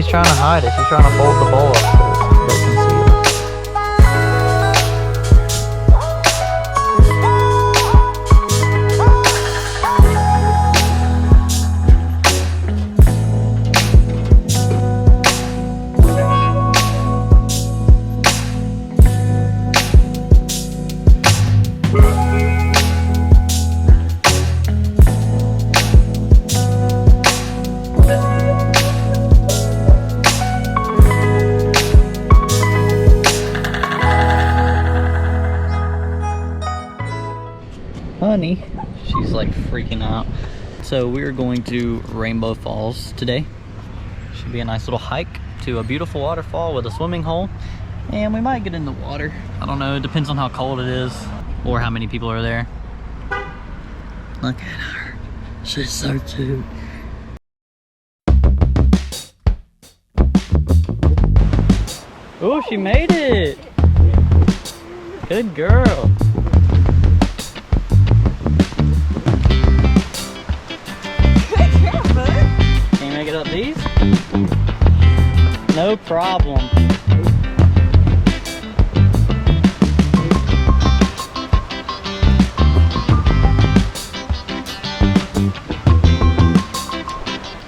trying to hide it. She's trying to fold the bowl up so they can see it. Honey, she's like freaking out. So we're going to Rainbow Falls today. Should be a nice little hike to a beautiful waterfall with a swimming hole, and we might get in the water. I don't know, it depends on how cold it is or how many people are there. Look at her, she's so cute. Oh, she made it. Good girl. Get up these? No problem.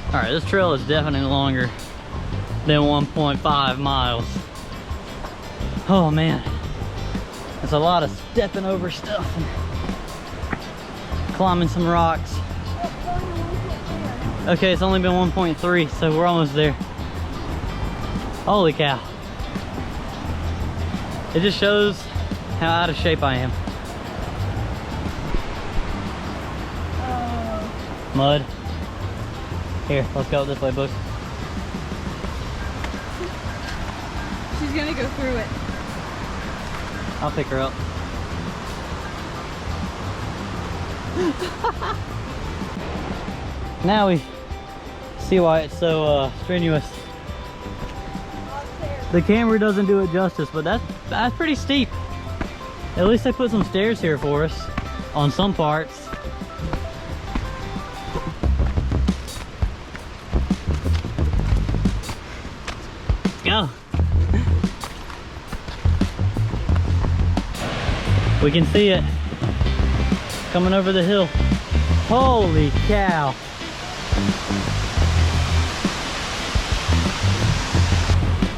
Alright, this trail is definitely longer than 1.5 miles. Oh man. There's a lot of stepping over stuff and climbing some rocks. Okay, it's only been 1.3, so we're almost there. Holy cow. It just shows how out of shape I am. Mud. Here, let's go this way, Book. She's gonna go through it. I'll pick her up. Now we see why it's so strenuous. The camera doesn't do it justice, but that's pretty steep. At least they put some stairs here for us on some parts. Let's go. We can see it coming over the hill. Holy cow.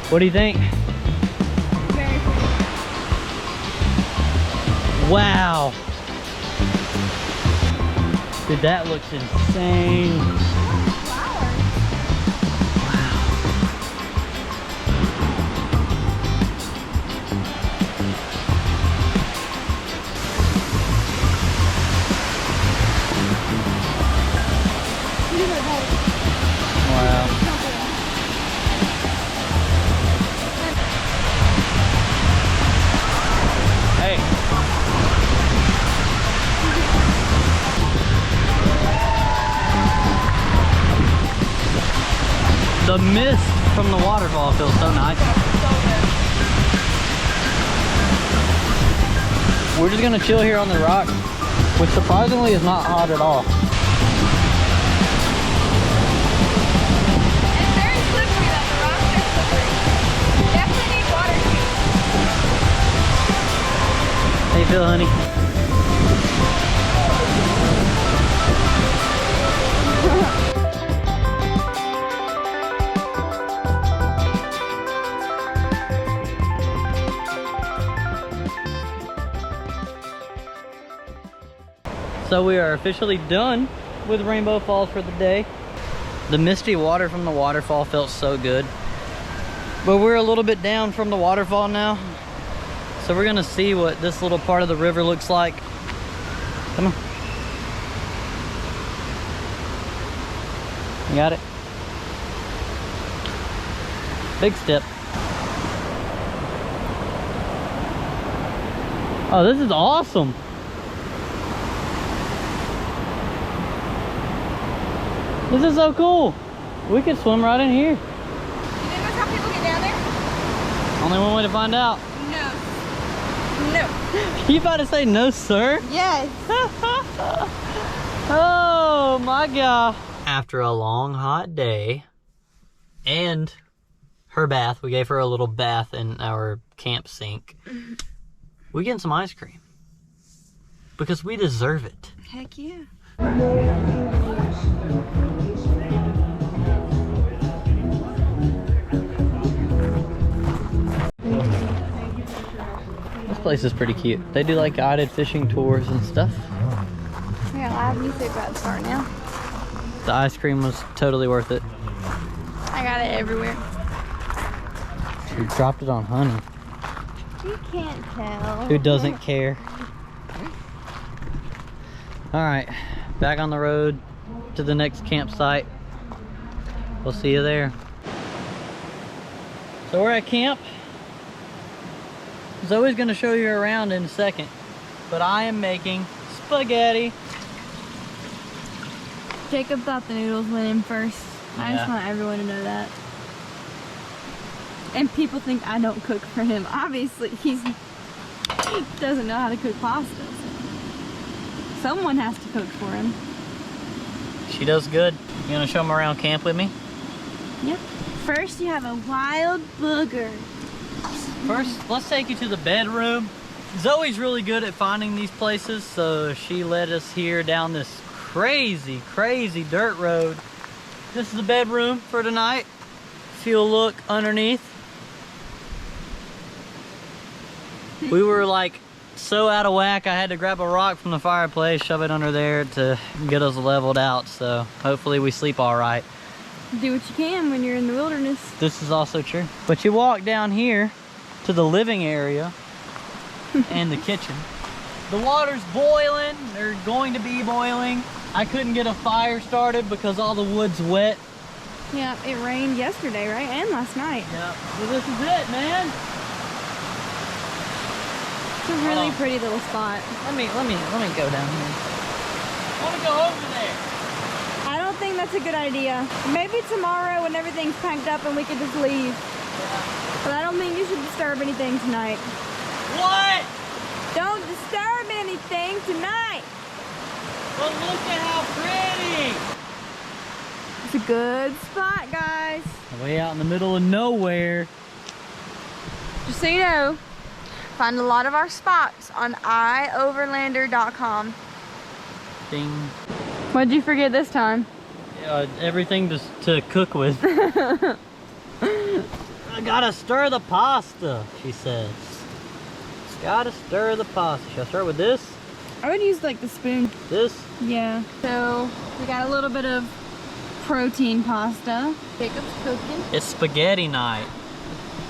What do you think? Very pretty. Wow. Dude, that looks insane. Wow. Hey. The mist from the waterfall feels so nice. We're just gonna chill here on the rock, which surprisingly is not hot at all. It's very slippery though, the rocks are slippery. Definitely need water shoes. How you feel, honey? So we are officially done with Rainbow Falls for the day. The misty water from the waterfall felt so good. But we're a little bit down from the waterfall now. So we're gonna see what this little part of the river looks like. Come on. You got it? Big step. Oh, this is awesome. This is so cool. We could swim right in here. You think that's how people get down there? Only one way to find out. No. No. You about to say no, sir? Yes. Oh my God. After a long hot day and her bath. We gave her a little bath in our camp sink. We're getting some ice cream. Because we deserve it. Heck yeah. This place is pretty cute. They do like guided fishing tours and stuff. Yeah, live music about to start now. The ice cream was totally worth it. I got it everywhere. She dropped it on Honey. You can't tell. Who doesn't care? Alright, back on the road to the next campsite. We'll see you there. So we're at camp. Zoe's gonna show you around in a second, but I am making spaghetti. Jacob thought the noodles went in first. I just Yeah. want everyone to know that. And people think I don't cook for him. Obviously, he doesn't know how to cook pasta. Someone has to cook for him. She does good. You gonna show them around camp with me? Yep. First, you have a wild booger. First, let's take you to the bedroom. Zoe's really good at finding these places, so she led us here down this crazy, crazy dirt road. This is the bedroom for tonight. If you'll look underneath. We were like so out of whack, I had to grab a rock from the fireplace, shove it under there to get us leveled out, so hopefully we sleep all right. Do what you can when you're in the wilderness. This is also true. But you walk down here to the living area and the kitchen. The water's boiling, they're going to be boiling. I couldn't get a fire started because all the wood's wet. Yeah, it rained yesterday, right? And last night. Yeah, so this is it, man. It's a really pretty little spot. Let me go down here. I want to go over there. I don't think that's a good idea. Maybe tomorrow when everything's packed up and we can just leave. Yeah. But I don't think you should disturb anything tonight. What? Don't disturb anything tonight. But look at how pretty. It's a good spot, guys. Way out in the middle of nowhere. Just so you know, find a lot of our spots on ioverlander.com. Ding. What'd you forget this time? Everything to cook with. I gotta stir the pasta, she says. Gotta stir the pasta. Should I start with this? I would use like the spoon. This? Yeah. So we got a little bit of protein pasta. Jacob's cooking. It's spaghetti night.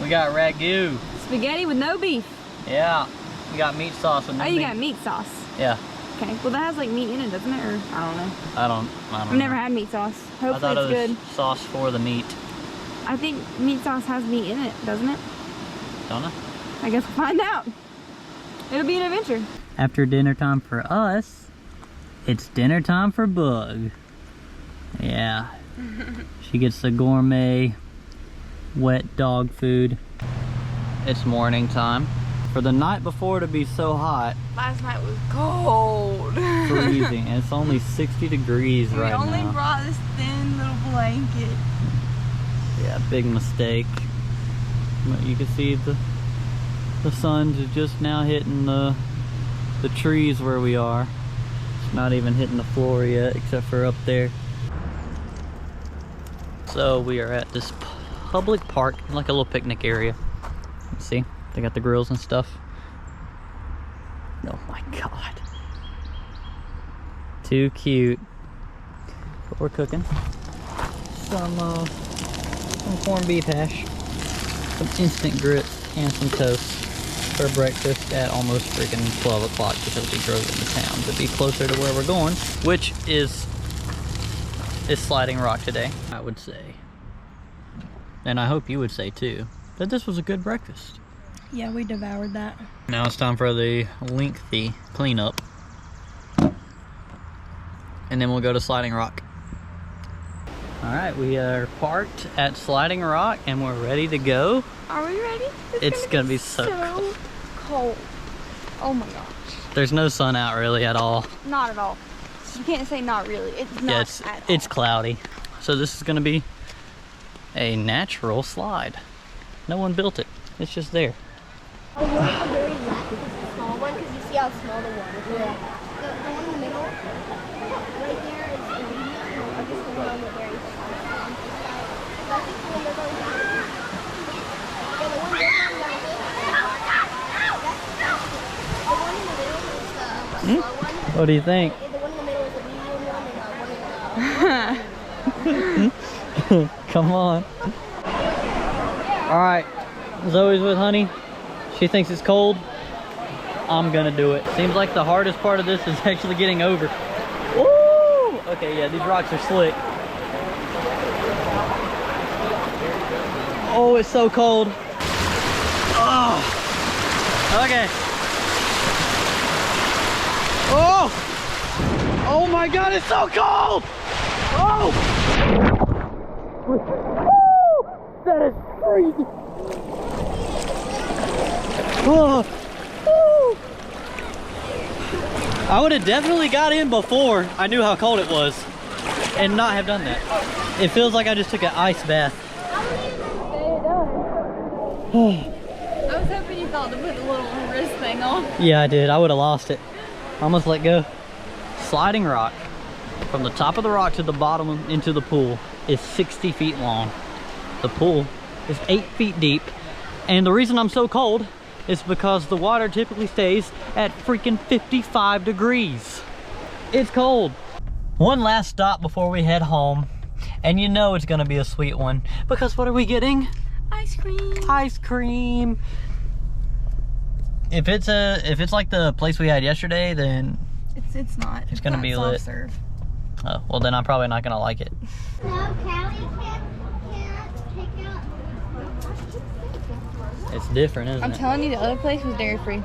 We got ragu. Spaghetti with no beef. Yeah. We got meat sauce with no Oh, you meat. got meat sauce. Yeah. Okay. Well, that has like meat in it, doesn't it? Or I don't know. I don't I've know. never had meat sauce. I Hopefully thought it's it was good. sauce for the meat. I think meat sauce has meat in it, doesn't it? Don't know. I guess we'll find out. It'll be an adventure. After dinner time for us, it's dinner time for Bug. Yeah. She gets the gourmet wet dog food. It's morning time. For the night before to be so hot, Last night was cold. freezing, and it's only 60 degrees right now. We only brought this thin little blanket. Yeah, big mistake. But you can see the sun's just now hitting the trees where we are. It's not even hitting the floor yet, except for up there. So we are at this public park, like a little picnic area. See, they got the grills and stuff. Oh my God. Too cute. But we're cooking some corned beef hash, some instant grits, and some toast for breakfast at almost freaking 12 o'clock because we drove into town to be closer to where we're going, which is Sliding Rock today. I would say, and I hope you would say too, that this was a good breakfast. Yeah, we devoured that. Now it's time for the lengthy cleanup, and then we'll go to Sliding Rock. All right, we are parked at Sliding Rock and we're ready to go. Are we ready? It's gonna be so cold. Oh my gosh. There's no sun out really at all. Not at all. You can't say not really. It's not Yeah, at all. it's cloudy. So this is gonna be a natural slide. No one built it. It's just there. Oh, you want the very left, which is the small one, because you see how small the water is. Yeah. The one in the middle, right there is the medium, or just the one on the very side. I think the one you're going down. Yeah, the one you're going down. The one in the middle is the slow one. What do you think? The one in the middle is the medium one, and one in the... Come on. Alright, Zoe's with Honey. She thinks it's cold. I'm gonna do it. Seems like the hardest part of this is actually getting over. Woo! Okay, yeah, these rocks are slick. Oh, it's so cold. Oh! Okay. Oh! Oh my god, it's so cold! Oh! Woo! That is crazy! Oh! Woo! I would have definitely got in before I knew how cold it was and not have done that. It feels like I just took an ice bath. I was hoping you thought to put the little wrist thing on. Yeah, I did. I would have lost it. Almost let go. Sliding rock from the top of the rock to the bottom into the pool is 60 feet long. The pool is 8 feet deep. And the reason I'm so cold is because the water typically stays at freaking 55 degrees. It's cold. One last stop before we head home. And you know it's gonna be a sweet one. Because what are we getting? Ice cream. Ice cream. If it's like the place we had yesterday, then It's not. It's gonna be lit. Serve. oh, well then I'm probably not gonna like it. No, Callie can't take out. It's different, isn't I'm it? telling you, the other place was dairy free.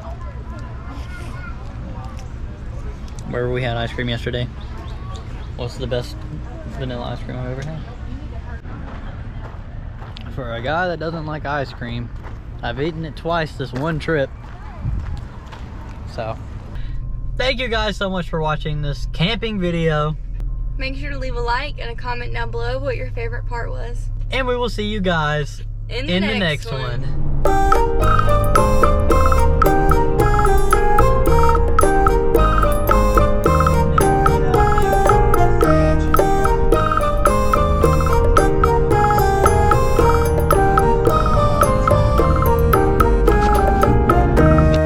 Where we had ice cream yesterday. What's the best vanilla ice cream I've ever had? For a guy that doesn't like ice cream, I've eaten it twice this one trip. So, thank you guys so much for watching this camping video. Make sure to leave a like and a comment down below what your favorite part was. And we will see you guys In the next one.